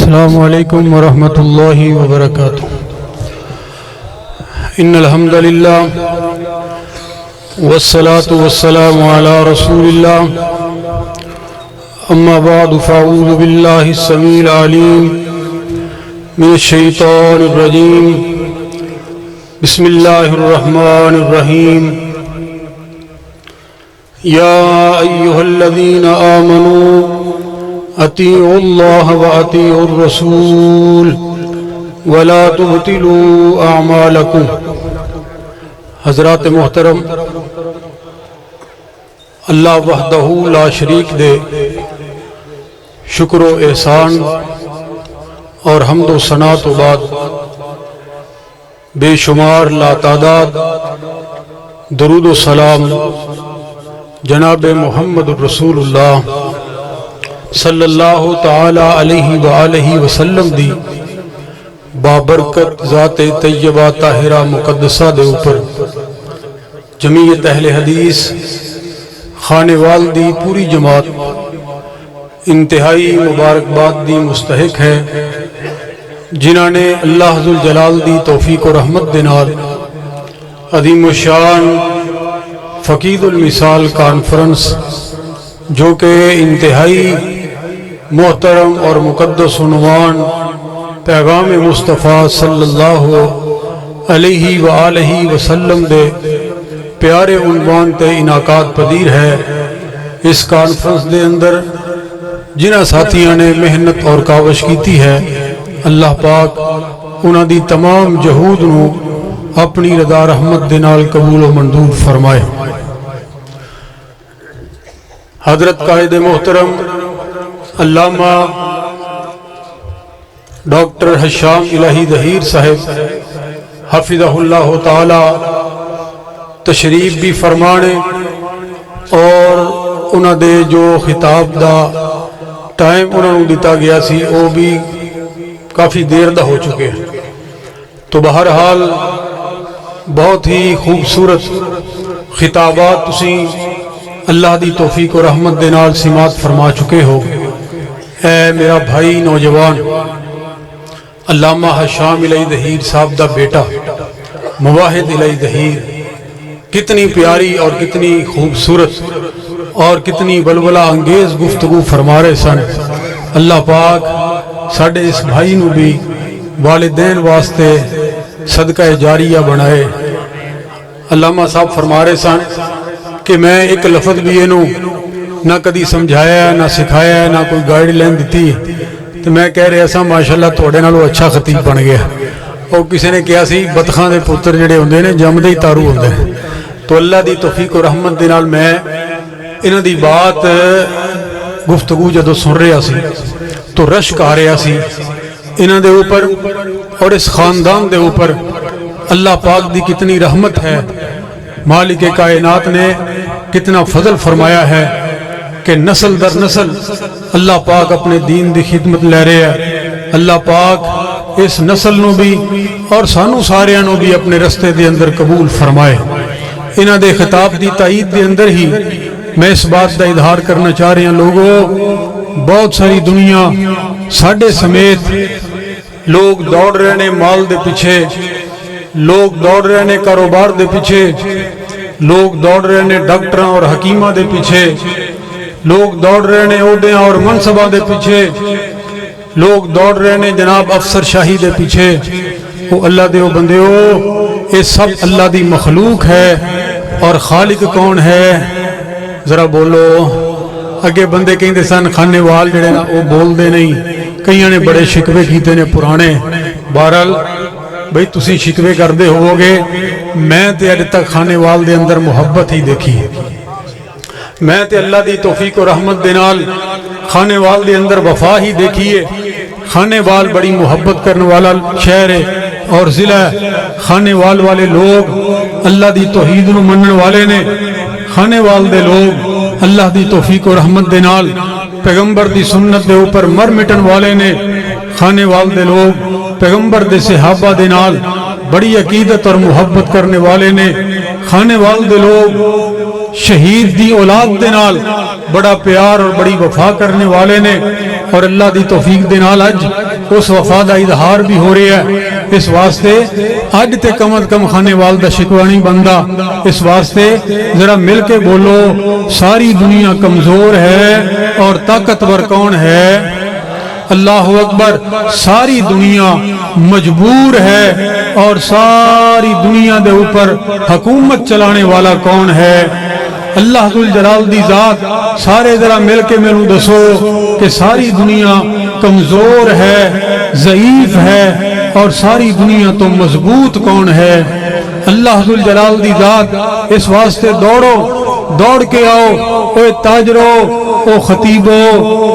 السلام علیکم ورحمۃ اللہ وبرکاتہ۔ ان الحمد للہ والصلاة والسلام علی رسول اللہ، اما بعد فاعوذ باللہ السمیع العلیم من الشیطان الرجیم، بسم اللہ الرحمن الرحیم۔ یا ایہا الذین آمنوا اطیعوا اللہ واطیعوا الرسول ولا تبطلوا اعمالکم۔ حضرات محترم، اللہ وحدہ لا شریک دے شکر و احسان اور حمد و ثنا تو بعد بے شمار لا تعداد درود و سلام جناب محمد الرسول اللہ صلی اللہ تعالی علیہ وآلہ وسلم دی بابرکت ذات طیبہ طاہرہ مقدسہ دے اوپر جمعیت اہل حدیث خانے وال دی پوری جماعت انتہائی مبارکباد دی مستحق ہے، جنہاں نے اللہ ذوالجلال دی توفیق و رحمت دے نال عظیم الشان فقید المثال کانفرنس، جو کہ انتہائی محترم اور مقدس عنوان پیغام مصطفیٰ صلی اللہ علیہ وآلہ وسلم دے پیارے عنوان تے انعقاد پذیر ہے۔ اس کانفرنس دے اندر جنہ ساتھیاں نے محنت اور کاوش کیتی ہے، اللہ پاک انہاں دی تمام جہود نو اپنی رضا رحمت دے نال قبول و منظور فرمائے۔ حضرت قائد محترم علامہ ڈاکٹر حشام الہی ظہیر صاحب حفظہ اللہ تعالی تشریف بھی فرمانے، اور انہاں دے جو خطاب دا ٹائم انہوں نے دیتا گیا سی وہ بھی کافی دیر دا ہو چکے ہیں، تو بہرحال بہت ہی خوبصورت خطابات تسی اللہ دی توفیق و رحمت دے نال سماعت فرما چکے ہو۔ اے میرا بھائی نوجوان علامہ حشام الہی ظہیر صاحب دا بیٹا مواحد الہی ظہیر کتنی پیاری اور کتنی خوبصورت اور کتنی بلبلہ انگیز گفتگو فرما رہے سن۔ اللہ پاک ساڑھے اس بھائی نو بھی والدین واسطے صدقہ جاریہ بنائے۔ علامہ صاحب فرما رہے سن کہ میں ایک لفظ بھی انہوں نہ کدی سمجھایا ہے، نہ سکھایا ہے، نہ کوئی گائیڈ لائن دیتی، تو میں کہہ رہا سا ماشاءاللہ تھوڑے نالوں اچھا خطیب بن گیا۔ اور کسی نے کہا سی بطخاں دے پتر جڑے ہوندے نے جمدے ہی تارو ہوندے ہیں، تو اللہ دی توفیق و رحمت دے نال میں انہاں دی بات گفتگو جدو سن رہا سی تو رشک آ رہا سی انہاں دے اوپر اور اس خاندان دے اوپر۔ اللہ پاک دی کتنی رحمت ہے، مالک کائنات نے کتنا فضل فرمایا ہے کہ نسل در نسل اللہ پاک اپنے دین دی خدمت لے رہے ہیں۔ اللہ پاک اس نسل نو بھی اور سانو ساریاں نو بھی اپنے رستے دے اندر قبول فرمائے۔ انہاں دے خطاب دی تائید دے اندر ہی میں اس بات دا اظہار کرنا چاہ رہے ہیں، لوگوں بہت ساری دنیا ساڑھے سمیت لوگ دوڑ رہے نے مال دے پیچھے، لوگ دوڑ رہے نے کاروبار دے پیچھے، لوگ دوڑ رہے نے ڈاکٹراں اور حکیمہ دے پیچھے، لوگ دوڑ رہے نے عہدیاں اور منصبہ دے پیچھے، لوگ دوڑ رہے نے جناب افسر شاہی دے پیچھے۔ وہ اللہ دے بندے ہو، یہ سب اللہ دی مخلوق ہے، اور خالق کون ہے ذرا بولو۔ اگے بندے کہیں دے سن خانے وال جڑے نا وہ بول دے نہیں، کئیاں نے بڑے شکوے کیتے نے پرانے۔ بہرحال بھئی تسی شکوے کر دے ہو گے، میں تے اج تک خانے وال دے اندر محبت ہی دیکھی ہے۔ میں تے اللہ دی توفیق و رحمت دے نال خانے وال دے اندر وفا ہی دیکھی ہے۔ خانے وال بڑی محبت کرنے والا شہر ہے اور ضلع ہے۔ خانے وال والے لوگ اللہ دی توحید نو منن والے نے، خانے وال دے لوگ اللہ دی توفیق و رحمت دے نال پیغمبر دی سنت دے اوپر مر مٹن والے نے۔ خانے وال دے لوگ پیغمبر دے صحابہ دے نال بڑی عقیدت اور محبت کرنے والے نے۔ خانے وال دے لوگ شہید دی اولاد دے نال بڑا پیار اور بڑی وفا کرنے والے نے۔ اور اللہ دی توفیق دے نال اج اس وفا دا اظہار بھی ہو رہا ہے۔ اس واسطے اج تے کم از کم خانے وال دا شکوہ نہیں بندہ، اس واسطے ذرا مل کے بولو ساری دنیا کمزور ہے اور طاقتور کون ہے؟ اللہ اکبر۔ ساری دنیا مجبور ہے اور ساری دنیا دے اوپر حکومت چلانے والا کون ہے؟ اللہ ذو الجلال دی ذات۔ سارے ذرا مل کے میرے دسو کہ ساری دنیا کمزور ہے، ضعیف ہے اور ساری دنیا تو مضبوط کون ہے؟ اللہ ذو الجلال دی ذات۔ اس واسطے دوڑو، دوڑ کے آؤ، او تاجرو، او خطیبو،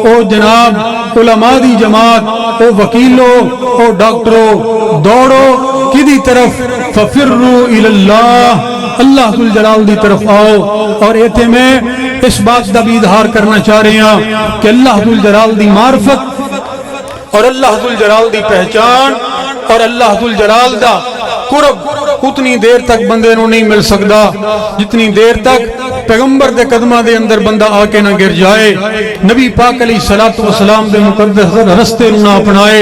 او جناب علماء دی جماعت، او وکیلو، او ڈاکٹرو، دوڑو کدی طرف؟ ففروا الی اللہ، اللہ ذو الجلال دی طرف آؤ۔ اور ایتھے میں اس بات دا بھی اظہار کرنا چاہ رہے ہیں کہ اللہ ذو الجلال دی معرفت اور اللہ ذو الجلال دی پہچان اور اللہ ذو الجلال دا قرب اتنی دیر تک بندے نو نہیں مل سکتا جتنی دیر تک پیغمبر دے قدمہ دے اندر بندہ آ کے نہ گر جائے، نبی پاک علیہ الصلوۃ والسلام دے مقدس رستے نہ اپنائے۔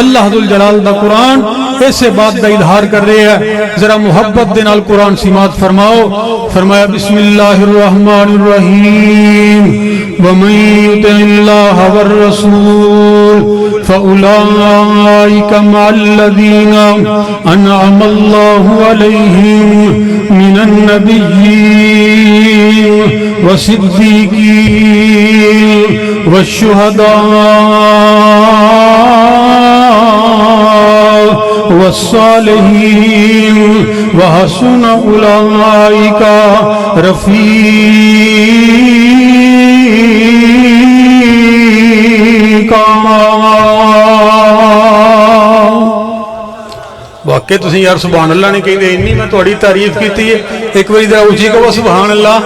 اللہ ذو الجلال دا قرآن ایسے بات دا اظہار کر رہے ہیں، ذرا محبت دے نال قرآن سماعت فرماؤ۔ فرمایا بسم اللہ الرحمن الرحیم ومن یطع اللہ والرسول فاولئک مع الذین انعم اللہ علیہم من النبیین والصدیقین والشہداء والصالحین وحسن اولئک رفیقا۔ واقعی تسی یار سبحان اللہ نہیں کہیں دے، انی میں تھوڑی تعریف کیتی ہے، ایک بار ذرا اونچی کہو سبحان اللہ۔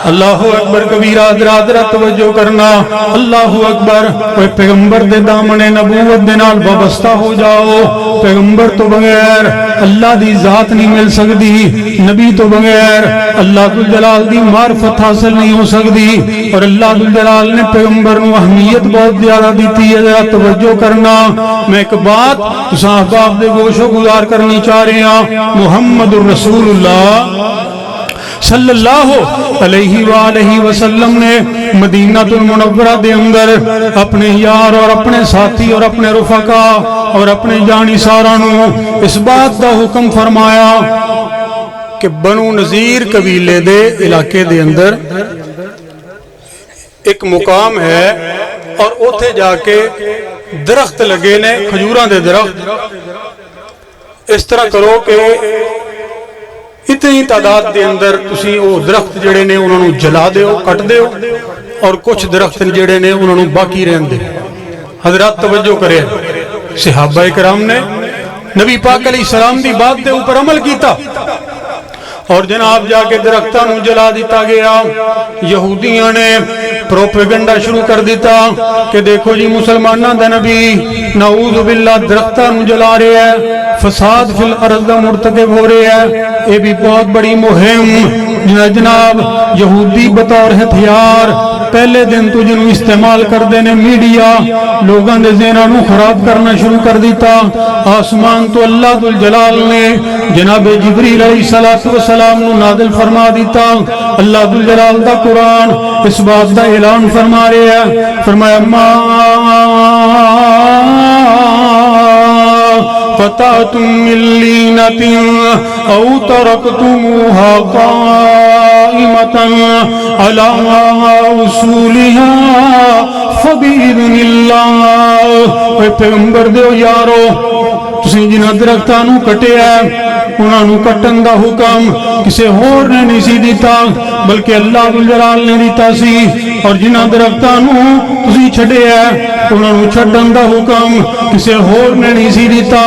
اللہ اکبر کبیرہ، ذرا توجہ کرنا۔ اللہ اکبر۔ کوئی پیغمبر دے دامن نبوت دے نال وابستہ ہو جاؤ۔ پیغمبر تو بغیر اللہ دی ذات نہیں مل سکتی، نبی تو بغیر اللہ ذو الجلال دی معرفت حاصل نہیں ہو سکتی، اور اللہ ذو الجلال نے پیغمبر نو اہمیت بہت زیادہ دیتی ہے۔ ذرا توجہ کرنا۔ میں ایک بات تساں احباب دے گوش و گزار کرنی چاہ رہے ہیں۔ محمد الرسول اللہ صلی اللہ علیہ وآلہ وسلم نے مدینہ المنورہ دے اندر اپنے یار اور اپنے ساتھی اور اپنے رفقا اور اپنے جانی سارانوں اس بات دا حکم فرمایا کہ بنو نذیر قبیلے دے علاقے دے اندر ایک مقام ہے اور اوتھے جا کے درخت لگے نے، کھجوراں دے درخت۔ اس طرح کرو کہ اتنی تعداد دے اندر تسی او درخت جڑے نے انہوں نے جلا دیو، کٹ دیو، اور کچھ درخت جڑے نے انہوں نے باقی رہن دے۔ حضرات توجہ کرے، صحابہ کرام نے نبی پاک علیہ السلام دی بات دے اوپر عمل کیتا اور جناب جا کے درختاں نو جلا دیتا گیا۔ یہودیاں نے پروپیگنڈا شروع کر دیتا کہ دیکھو جی مسلمانہ دا نبی نعوذ باللہ درختاں نو جلا رہے ہیں، فساد فی الارض دا مرتکب ہو رہے ہیں۔ یہ بھی بہت بڑی مہم جناب یہودی بطور ہتھیار پہلے دن تو جنہوں استعمال کر دینے میڈیا لوگاں دے ذہناں نو خراب کرنا شروع کر دیتا۔ آسمان تو اللہ ذو الجلال نے جناب جبریل علیہ السلام نو نازل فرما دیتا۔ اللہ ذو الجلال دا قرآن اس بات دا اعلان فرما رہے ہیں، فرمایا ما قطعتم من لینۃ او ترکتموها قائمۃ علی اصولها فبإذن اللہ۔ اے پیغمبر دیو یارو، تسی جنہاں درختاں نو کٹیا انہاں نو کٹن دا حکم کسے ہور نے نہیں سی دیتا بلکہ اللہ ذو الجلال نے دیتا سی، اور جنہاں درختاں نو تسی چھڈیا انہاں نو چھڈن دا حکم کسے ہور نے نہیں سی دیتا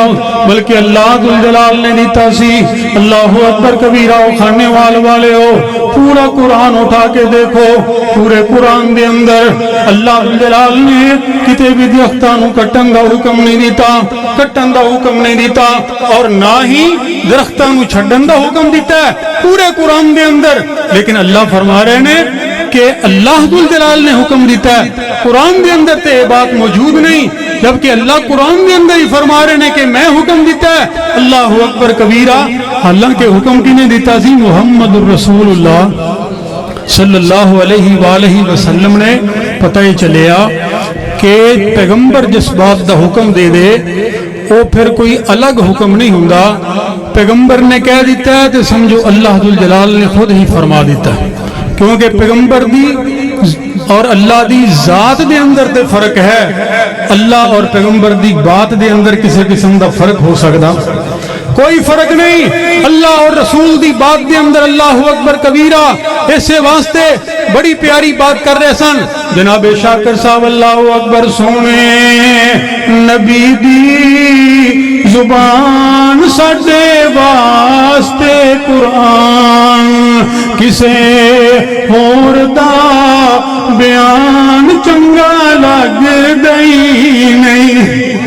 بلکہ اللہ ذو الجلال نے دیتا سی۔ اللہ اکبر کبیرہ۔ خانے والے ہو، پورا قرآن اٹھا کے دیکھو، پورے قرآن دے اندر اللہ ذو الجلال نے کتے بھی درختاں نو کٹن دا حکم نہیں دیتا، کٹن دا حکم نہیں دیتا، اور نہ ہی درختاں نو چھڈن دا حکم دیتا ہے پورے قرآن دے اندر۔ لیکن اللہ فرما رہے نے کہ اللہ ذل جلال نے حکم دیتا ہے، قرآن دے اندر تے یہ بات موجود نہیں، جبکہ اللہ قرآن دے اندر ہی فرما رہے ہیں کہ میں حکم دیتا ہے۔ اللہ اکبر کبیرہ، حالانکہ حکم کی نے دیتا سی محمد الرسول اللہ صلی اللہ علیہ وآلہ وسلم نے۔ پتہ ہی چلیا کہ پیغمبر جس بات دا حکم دے دے وہ پھر کوئی الگ حکم نہیں ہوندا، پیغمبر نے کہہ دیتا ہے تو سمجھو اللہ ذل جلال نے خود ہی فرما دیتا ہے، کیونکہ پیغمبر دی اور اللہ دی ذات دے اندر تے فرق ہے، اللہ اور پیغمبر دی بات دے اندر کسی قسم دا فرق ہو سکتا؟ کوئی فرق نہیں۔ اللہ اور رسول دی بات دے اندر اللہ اکبر کبیرہ، اسے واسطے بڑی پیاری بات کر رہے سن جناب شاکر صاحب، اللہ اکبر، سونے نبی دی زبان ساڈے واسطے قرآن، کسے ہور دا بیان چنگا لگ دئی نہیں۔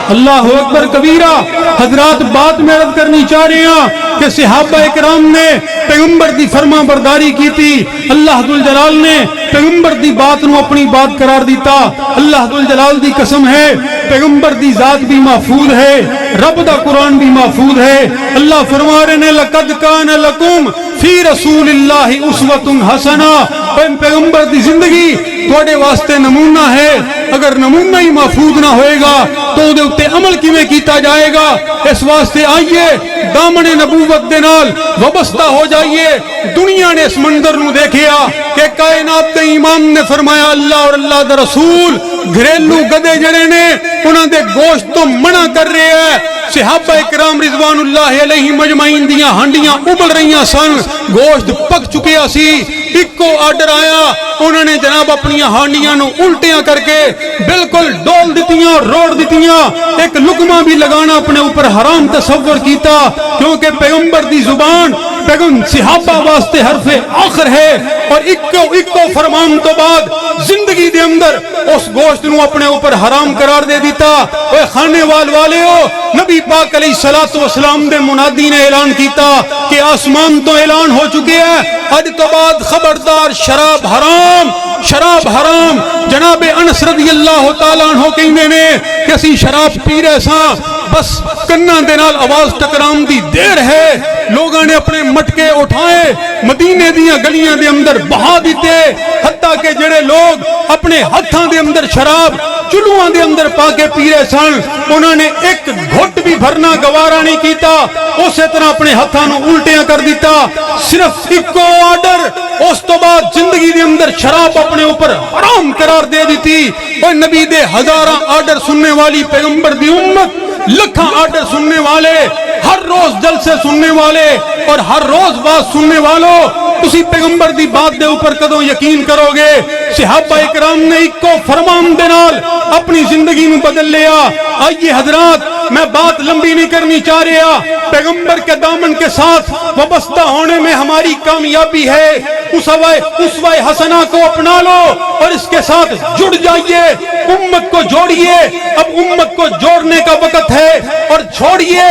اللہ اکبر کبیرہ۔ حضرات بات میں عرض کرنی چاہ رہے ہیں کہ صحابہ اکرام نے پیغمبر دی فرما برداری کی تھی، اللہ ذل جلال نے پیغمبر دی بات نو اپنی بات قرار دیتا۔ اللہ ذل جلال دی قسم ہے پیغمبر دی ذات بھی محفوظ ہے، رب دا قرآن بھی محفوظ ہے۔ اللہ فرما رہے ہیں لقد کان لکم فی رسول اللہ اسوۃ حسنہ، پیغمبر دی زندگی تواڈے واسطے نمونہ ہے، اگر نمونہ ہی محفوظ نہ ہوئے گا تو دے اتے عمل کیویں کیتا جائے گا؟ اس واسطے آئیے دامن نبوت دے نال وابستہ ہو جائیے۔ دنیا نے اس منظر نو دیکھیا کہ کائنات دے امام نے فرمایا اللہ اور اللہ دا رسول گھریلو گدے جڑے نے انہاں دے گوشت تو منع کر رہے ہیں۔ صحابہ اکرام رضوان اللہ علیہ مجمعین دیاں ہانڈیاں ابل رہیاں سن، گوشت پک چکیا سی، ایکو آرڈر آیا، انہوں نے جناب اپنی ہانڈیاں نو الٹیاں کر کے بالکل ڈول دیتیاں، روڑ دیتیاں، ایک لقمہ بھی لگانا اپنے اوپر حرام تصور کیتا، کیونکہ پیغمبر دی زبان پیغمبر صحابہ واسطے حرف آخر ہے، اور ایکو فرمان تو بعد زندگی دے اندر اس گوشت نو اپنے اوپر حرام قرار دے دیتا۔ اے خانے والے ہو، نبی پاک علیہ الصلوۃ والسلام دے منادی نے اعلان کیتا کہ آسمان تو اعلان ہو چکے ہیں، اج تو بعد خبردار شراب حرام، شراب حرام۔ جناب انس رضی اللہ تعالیٰ عنہ کہندے نے کہ اسی شراب پی رہے ساں، بس کناں دے نال آواز ٹکرام دی دیر ہے، لوگاں نے اپنے مٹکے اٹھائے مدینے دیاں گلیاں دے اندر بہا دیتے، حتیٰ کہ جڑے لوگ اپنے ہتھاں دے اندر شراب چلوہاں دے اندر پا کے پی رہے سن، انہوں نے ایک گھٹ بھی بھرنا گوارا نہیں کیتا، اسی طرح اپنے ہتھاں نو الٹیاں کر دیتا۔ صرف ایکو آرڈر، اس تو بعد زندگی دے اندر شراب اپنے اوپر حرام قرار دے دیتی۔ اور نبی دے ہزاراں آرڈر سننے والی پیغمبر دی امت، لکھاں آرڈر سننے والے، ہر روز جلسے سننے والے اور ہر روز بات سننے والوں، اسی پیغمبر دی بات دے اوپر کدوں یقین کرو گے؟ صحابہ اکرام نے ایکو فرمان دے نال اپنی زندگی میں بدل لیا۔ آئیے حضرات، میں بات لمبی نہیں کرنی چاہ رہا، پیغمبر کے دامن کے ساتھ وابستہ ہونے میں ہماری کامیابی ہے۔ اسوہ حسنہ کو اپنا لو اور اس کے ساتھ جڑ جائیے، امت کو جوڑیے۔ اب امت کو جوڑنے کا وقت ہے، اور چھوڑیے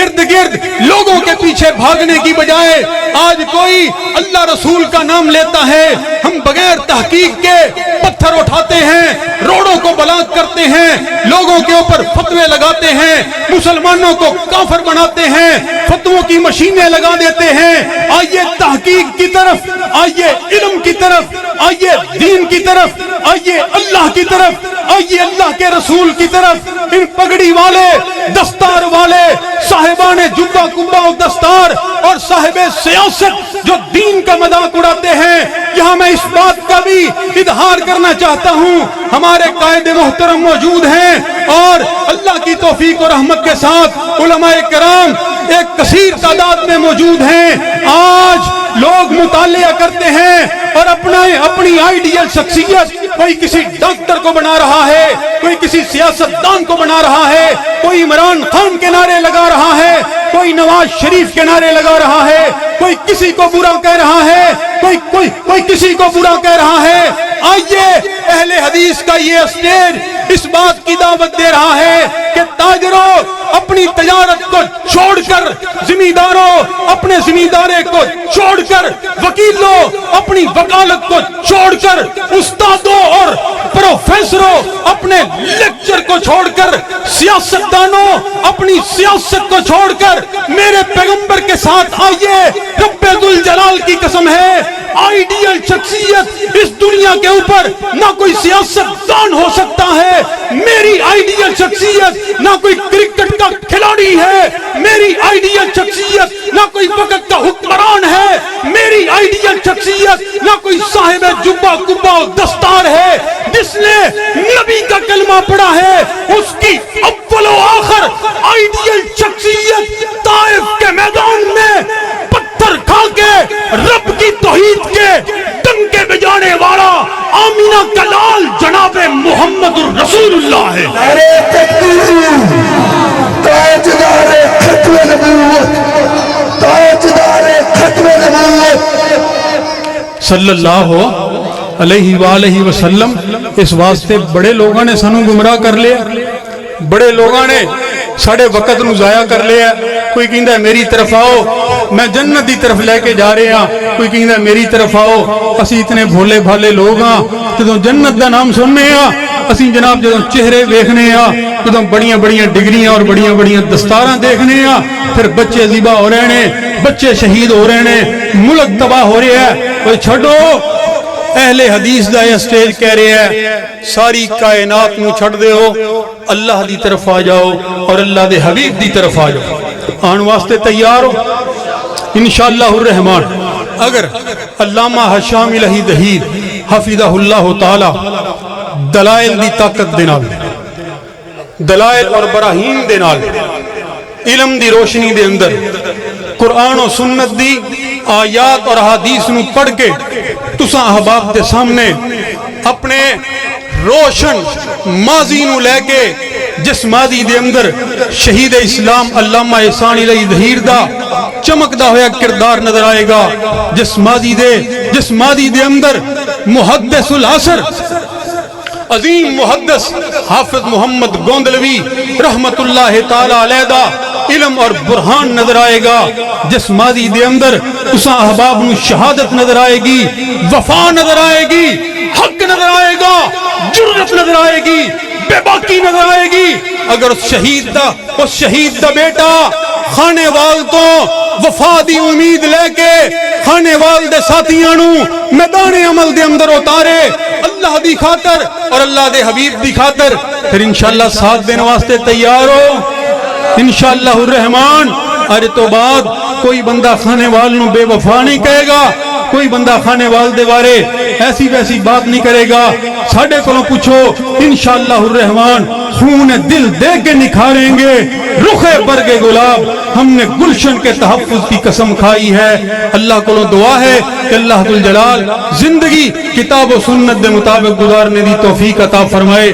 ارد گرد لوگوں کے پیچھے بھاگنے کی بجائے آج کوئی اللہ رسول کا نام لیتا ہے، ہم بغیر تحقیق کے پتھر اٹھاتے ہیں، روڑوں کو بلاک کرتے ہیں، لوگوں کے اوپر فتوے لگاتے ہیں، مسلمانوں کو کافر بناتے ہیں، فتووں کی مشینیں لگا دیتے ہیں۔ آئیے تحقیق کی طرف، آئیے علم کی طرف، آئیے دین کی طرف، آئیے اللہ کی طرف، آئیے اللہ کے رسول کی طرف۔ ان پگڑی والے، دستار والے، صاحبان جبہ کبہ و دستار اور صاحب سیاست جو دین کا مذاق اڑاتے ہیں، یہاں میں اس بات کا بھی اظہار کرنا چاہتا ہوں، ہمارے قائد محترم موجود ہیں اور اللہ کی توفیق و رحمت کے ساتھ علماء کرام ایک کثیر تعداد میں موجود ہیں۔ آج لوگ مطالعہ کرتے ہیں اور اپنی آئیڈیل شخصیت، کوئی کسی ڈاکٹر کو بنا رہا ہے، کوئی کسی سیاستدان کو بنا رہا ہے، کوئی عمران خان کے نعرے لگا رہا ہے، کوئی نواز شریف کے نعرے لگا رہا ہے، کوئی کسی کو برا کہہ رہا ہے، کوئی کسی کو برا کہہ رہا ہے۔ آئیے اہل حدیث کا یہ اسٹیج اس بات کی دعوت دے رہا ہے کہ تاجروں، اپنی تجارت کو چھوڑ کر، زمینداروں اپنے زمیندارے کو چھوڑ کر، وکیلوں اپنی وکالت کو چھوڑ کر، استادوں اور پروفیسروں اپنے لیکچر کو چھوڑ کر، سیاستدانوں اپنی سیاست کو چھوڑ کر میرے پیغمبر کے ساتھ آئیے۔ رب ذوالجلال کی قسم ہے، آئیڈیل شخصیت اس دنیا کے اوپر نہ کوئی سیاست دان ہو سکتا ہے، میری آئیڈیل شخصیت نہ کوئی کرکٹ کا کھلاڑی ہے، میری آئیڈیل شخصیت نہ کوئی وقت کا حکمران ہے، میری آئیڈیل شخصیت نہ کوئی صاحب جبہ کبہ و دستار ہے۔ جس نے نبی کا کلمہ پڑھا ہے اس کی اول و آخر آئیڈیل شخصیت طائف کے میدان میں پتھر کھا کے رب کی توحید کے ڈنکے بجانے والا آمینہ کا لال جناب محمد الرسول اللہ ہے۔ نعرہ تکبیر، تاجدار ختم نبوت، تاجدار ختم نبوت صلی اللہ علیہ وآلہ وسلم۔ اس واسطے بڑے لوگوں نے سانو گمراہ کر لیا، بڑے لوگوں نے ساڑھے وقت نو ضائع کر لیا۔ کوئی کہندا ہے میری طرف آؤ میں جنت دی طرف لے کے جا رہے ہاں، کوئی کہندا ہے میری طرف آؤ اسی اتنے بھولے بھالے لوگ ہاں، جدوں جنت دا نام سننے ہاں اسی جناب جدوں چہرے دیکھنے ہاں، جدوں بڑیاں بڑیاں ڈگریاں اور بڑیاں بڑیاں دستاراں دیکھنے ہاں، پھر بچے ذبح ہو رہے ہیں، بچے شہید ہو رہے ہیں، ملک تباہ ہو رہے ہے۔ کوئی چھڈو، اہل حدیث دا یہ سٹیج کہہ رہے ہیں ساری کائنات نو چھڑ دے ہو، اللہ دی طرف آ جاؤ اور اللہ دے حبیب دی طرف آ جاؤ۔ آن واسطے تیار ہو انشاءاللہ الرحمن۔ اگر علامہ ہشام الہی دہیر حفظہ اللہ تعالی دلائل دی طاقت دے نال، دلائل اور براہین دے نال، علم دی روشنی دے اندر قرآن و سنت دی آیات اور حدیث نو پڑھ کے تساں احباب دے سامنے اپنے روشن ماضی نو لے کے، جس ماضی دے اندر شہید اسلام علامہ احسان الہی ظہیر دا چمکدا ہویا کردار نظر آئے گا، جس ماضی دے اندر محدث العصر عظیم محدث حافظ محمد گوندلوی رحمت اللہ تعالی علیہ دا علم اور برہان نظر آئے گا، جس ماضی دے اندر تساں احباب نو شہادت نظر آئے گی، وفا نظر آئے گی، حق نظر آئے گا، جرت نظر آئے گی، بے باکی نظر آئے گی۔ اگر اس شہید دا بیٹا خانے وال تو وفا دی امید لے کے خانے وال دے ساتھیاں نو میدان عمل دے اندر اتارے اللہ دی خاطر اور اللہ دے حبیب دی خاطر، پھر انشاءاللہ ساتھ دینے واسطے تیار ہو انشاءاللہ الرحمن۔ اور تو بعد کوئی بندہ خانے وال نو بے وفا نہیں کہے گا، کوئی بندہ خانے وال دے بارے ایسی ویسی بات نہیں کرے گا۔ ساڑھے کو پوچھو انشاءاللہ الرحمن، خون دل دے کے نکھاریں گے رخ برگ گلاب، ہم نے گلشن کے تحفظ کی قسم کھائی ہے۔ اللہ کو دعا ہے کہ اللہ ذوالجلال زندگی کتاب و سنت دے مطابق گزارنے دی توفیق عطا فرمائے۔